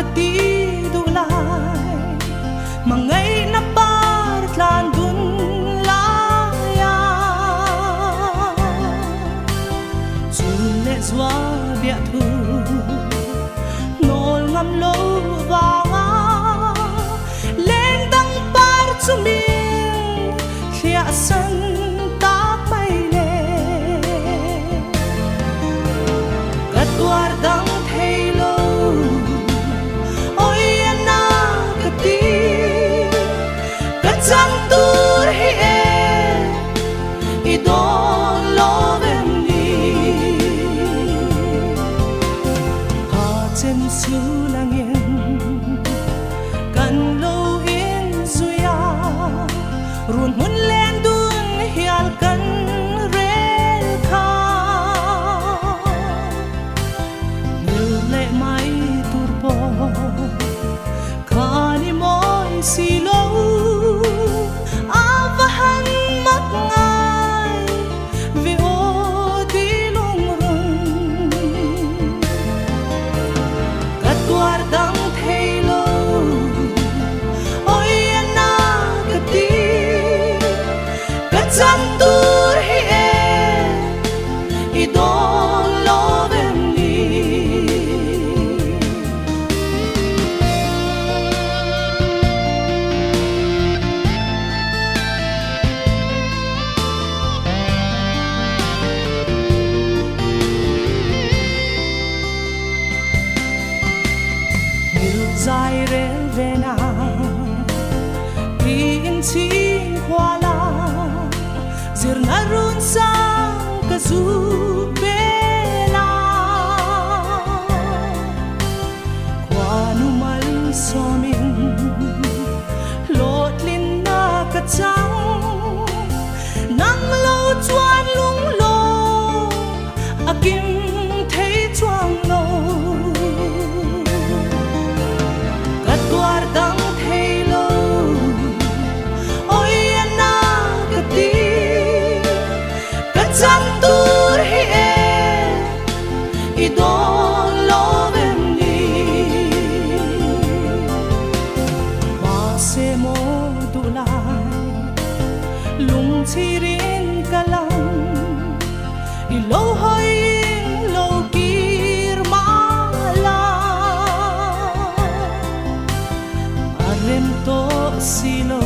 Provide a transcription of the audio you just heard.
kati dulay mangay na partlan dun laya Zule zwa bia thu nol ngam lo vanga leng dang par chuming khia san tak mai le kat guardang thailo oi na kati kat sang tur hi e idol lovem ni ha chen su langin kan lo in zuya run hun len dun hial kan rel kha nil le mai turbo khani moi silo avahan mat ngai vi o di lung run kat guardang thailo oi na kati kat sang tur hi e idol lovem ni dài rel vena in ching khwala zir na run sang ka zu bela kwanu mal somin lot lin na ka chang nang lo chuan lung lo akim thei chuang lo guardang thailo oi na kati kat sang tur hi e idol lovem ni ma se mo dulai lung chirin kalam ilo hoi lo kir mala rem to silo